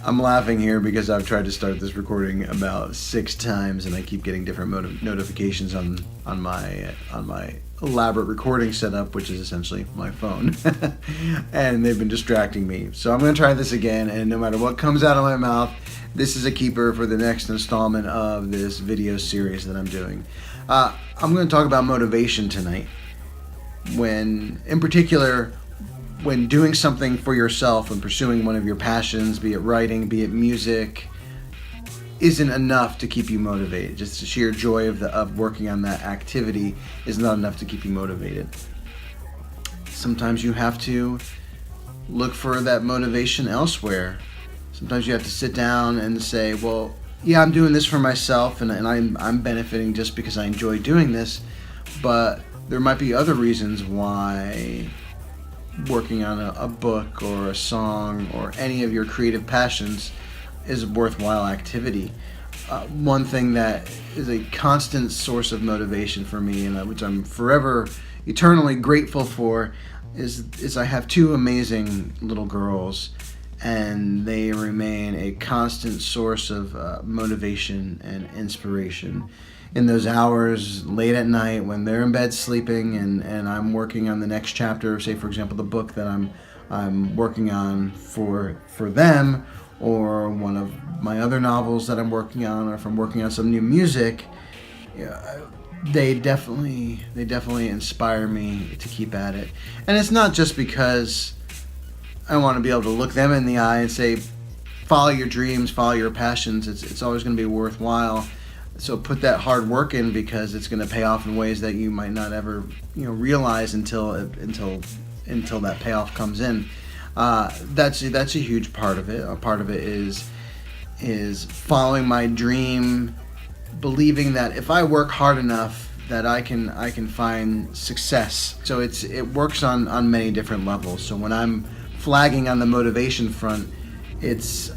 I'm laughing here because I've tried to start this recording about 6 times and I keep getting different notifications on my elaborate recording setup, which is essentially my phone. And they've been distracting me. So I'm going to try this again, and no matter what comes out of my mouth, this is a keeper for the next installment of this video series that I'm doing. I'm going to talk about motivation tonight. In particular, when doing something for yourself and pursuing one of your passions, be it writing, be it music, isn't enough to keep you motivated. Just the sheer joy of working on that activity is not enough to keep you motivated. Sometimes you have to look for that motivation elsewhere. Sometimes you have to sit down and say, well, yeah, I'm doing this for myself and I'm benefiting just because I enjoy doing this, but there might be other reasons why working on a book or a song or any of your creative passions is a worthwhile activity. One thing that is a constant source of motivation for me, and which I'm forever, eternally grateful for, is I have 2 amazing little girls, and they remain a constant source of motivation and inspiration. In those hours late at night when they're in bed sleeping and I'm working on the next chapter, say for example the book that I'm working on for them, or one of my other novels that I'm working on, or if I'm working on some new music, they definitely inspire me to keep at it. And it's not just because I want to be able to look them in the eye and say, follow your dreams, follow your passions. It's always going to be worthwhile. So put that hard work in, because it's going to pay off in ways that you might not ever realize until that payoff comes in. That's a huge part of it. A part of it is following my dream, believing that if I work hard enough that I can find success. So it works on many different levels. So when I'm flagging on the motivation front,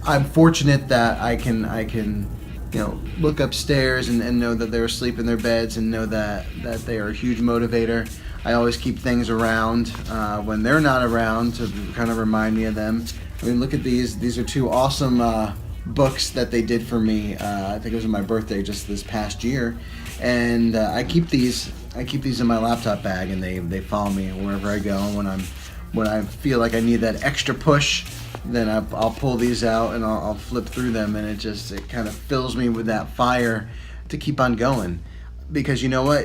I'm fortunate that I can look upstairs and know that they're asleep in their beds, and know that they are a huge motivator. I always keep things around when they're not around to kind of remind me of them. I mean, look at these. These are 2 awesome books that they did for me. I think it was on my birthday just this past year, and I keep these in my laptop bag, and they follow me wherever I go. When I feel like I need that extra push, then I'll pull these out and I'll flip through them, and it kind of fills me with that fire to keep on going. Because you know what?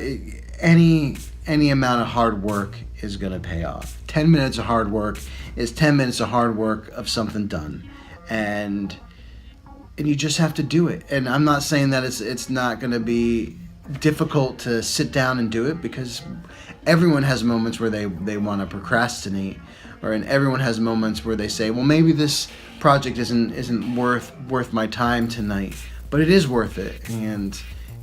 Any amount of hard work is going to pay off. 10 minutes of hard work is 10 minutes of hard work of something done. And you just have to do it. And I'm not saying that it's not going to be difficult to sit down and do it, because everyone has moments where they want to procrastinate, and everyone has moments where they say, well, maybe this project isn't worth my time tonight, but it is worth it, and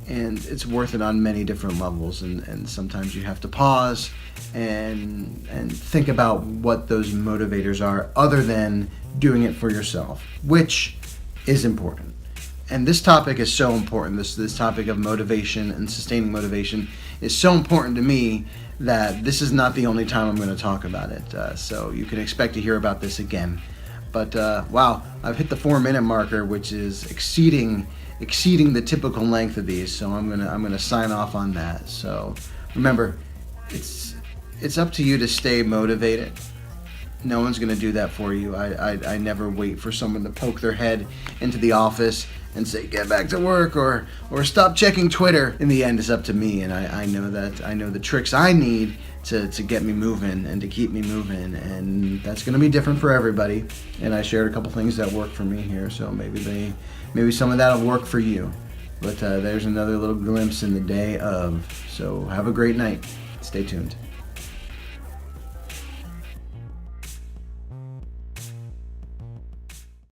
it's worth it on many different levels, and sometimes you have to pause and think about what those motivators are, other than doing it for yourself, which is important. And this topic is so important. This topic of motivation and sustaining motivation is so important to me that this is not the only time I'm going to talk about it. So you can expect to hear about this again. But wow, I've hit the 4-minute marker, which is exceeding the typical length of these. So I'm gonna sign off on that. So remember, it's up to you to stay motivated. No one's going to do that for you. I never wait for someone to poke their head into the office and say, get back to work, or stop checking Twitter. In the end, it's up to me, and I know the tricks I need to get me moving and to keep me moving, and that's going to be different for everybody. And I shared a couple things that work for me here, so maybe some of that will work for you. But there's another little glimpse in the day of. So have a great night. Stay tuned.